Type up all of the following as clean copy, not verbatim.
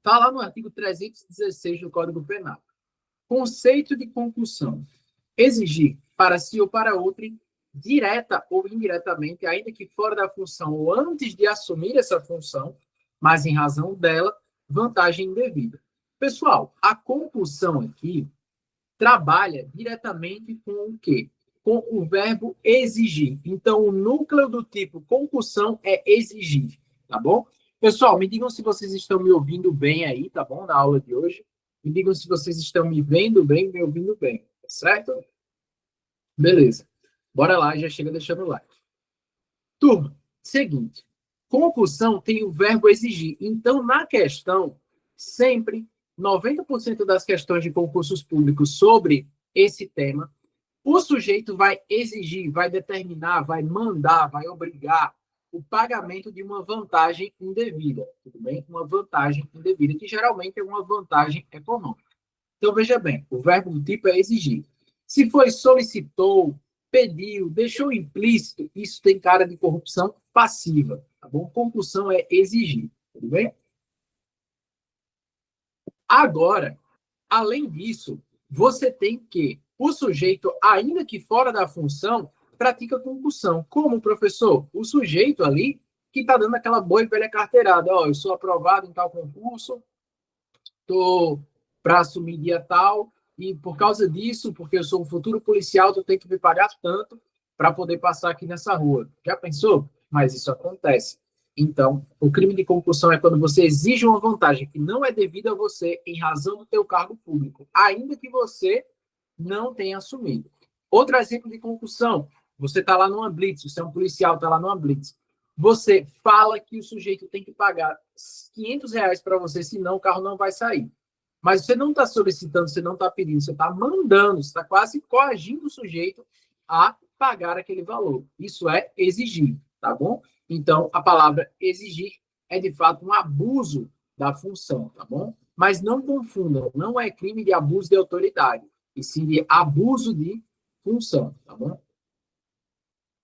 Está lá no artigo 316 do Código Penal. Conceito de concussão. Exigir para si ou para outrem, direta ou indiretamente, ainda que fora da função ou antes de assumir essa função, mas em razão dela, vantagem indevida. Pessoal, a concussão aqui trabalha diretamente com o quê? Com o verbo exigir. Então, o núcleo do tipo concussão é exigir, tá bom? Pessoal, me digam se vocês estão me ouvindo bem aí, tá bom? Na aula de hoje. Me digam se vocês estão me vendo bem, me ouvindo bem, tá certo? Beleza. Bora lá, já chega deixando o like. Turma, seguinte. Concussão tem o verbo exigir. Então, na questão, sempre, 90% das questões de concursos públicos sobre esse tema, o sujeito vai exigir, vai determinar, vai mandar, vai obrigar o pagamento de uma vantagem indevida, tudo bem? Uma vantagem indevida, que geralmente é uma vantagem econômica. Então, veja bem, o verbo do tipo é exigir. Se foi solicitou, pediu, deixou implícito, isso tem cara de corrupção passiva, tá bom? Concussão é exigir, tudo bem? Agora, além disso, você tem que o sujeito, ainda que fora da função, pratica concussão. Como, professor? O sujeito ali que está dando aquela boa e velha carteirada. Ó, eu sou aprovado em tal concurso, estou para assumir dia tal, e por causa disso, porque eu sou um futuro policial, tu tem que me pagar tanto para poder passar aqui nessa rua. Já pensou? Mas isso acontece. Então, o crime de concussão é quando você exige uma vantagem que não é devida a você em razão do teu cargo público, ainda que você não tenha assumido. Outro exemplo de concussão, você está lá numa blitz, você é um policial, está lá numa blitz. Você fala que o sujeito tem que pagar R$ 500 para você, senão o carro não vai sair. Mas você não está solicitando, você não está pedindo, você está mandando, você está quase coagindo o sujeito a pagar aquele valor. Isso é exigir, tá bom? Então, a palavra exigir é, de fato, um abuso da função, tá bom? Mas não confundam, não é crime de abuso de autoridade, e sim de abuso de função, tá bom?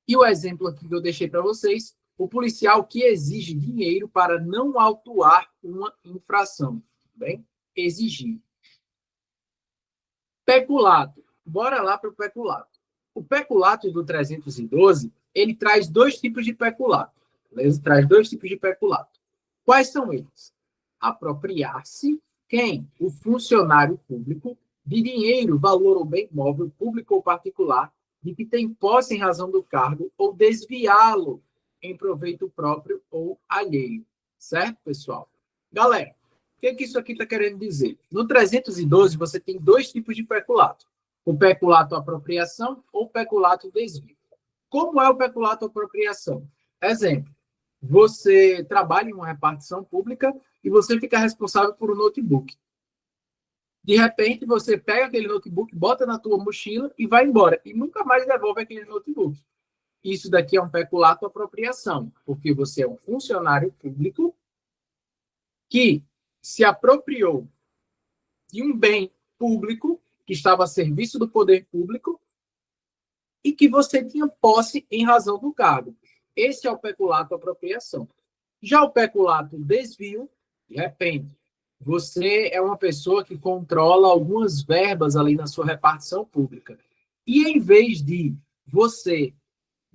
E o exemplo aqui que eu deixei para vocês, o policial que exige dinheiro para não autuar uma infração, tá bem? Exigir. Peculato. Bora lá para o peculato. O peculato do 312, ele traz dois tipos de peculato. Beleza? Traz dois tipos de peculato. Quais são eles? Apropriar-se, quem? O funcionário público, de dinheiro, valor ou bem móvel, público ou particular, de que tem posse em razão do cargo, ou desviá-lo em proveito próprio ou alheio. Certo, pessoal? Galera, o que isso aqui está querendo dizer? No 312, você tem dois tipos de peculato. O peculato apropriação ou peculato desvio. Como é o peculato apropriação? Exemplo, você trabalha em uma repartição pública e você fica responsável por um notebook. De repente, você pega aquele notebook, bota na tua mochila e vai embora. E nunca mais devolve aquele notebook. Isso daqui é um peculato apropriação, porque você é um funcionário público que se apropriou de um bem público que estava a serviço do poder público e que você tinha posse em razão do cargo. Esse é o peculato apropriação. Já o peculato desvio, de repente, você é uma pessoa que controla algumas verbas ali na sua repartição pública. E em vez de você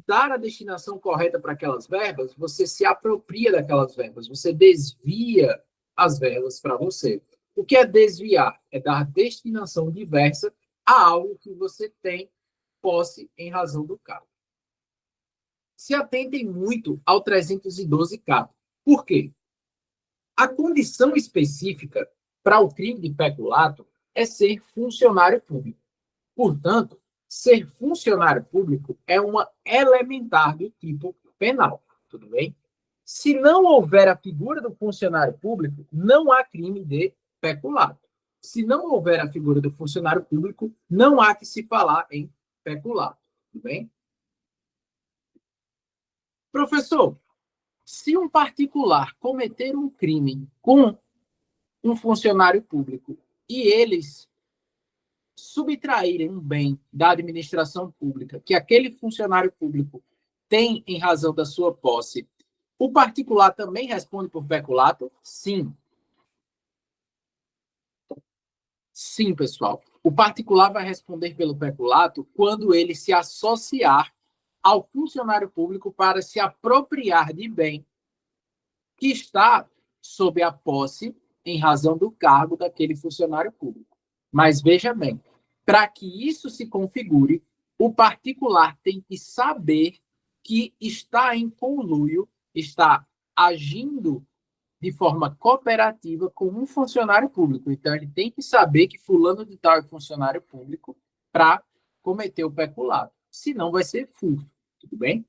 dar a destinação correta para aquelas verbas, você se apropria daquelas verbas, você desvia as verbas para você. O que é desviar? É dar destinação diversa a algo que você tem posse em razão do cargo. Se atentem muito ao 312-K. Por quê? A condição específica para o crime de peculato é ser funcionário público. Portanto, ser funcionário público é uma elementar do tipo penal, tudo bem? Se não houver a figura do funcionário público, não há crime de peculato. Se não houver a figura do funcionário público, não há que se falar em peculato, tudo bem? Professor, se um particular cometer um crime com um funcionário público e eles subtraírem um bem da administração pública que aquele funcionário público tem em razão da sua posse, o particular também responde por peculato? Sim. Sim, pessoal. O particular vai responder pelo peculato quando ele se associar ao funcionário público para se apropriar de bem que está sob a posse em razão do cargo daquele funcionário público. Mas veja bem, para que isso se configure, o particular tem que saber que está em conluio, está agindo de forma cooperativa com um funcionário público. Então, ele tem que saber que fulano de tal é funcionário público para cometer o peculato. Senão, vai ser furto. Tudo bem?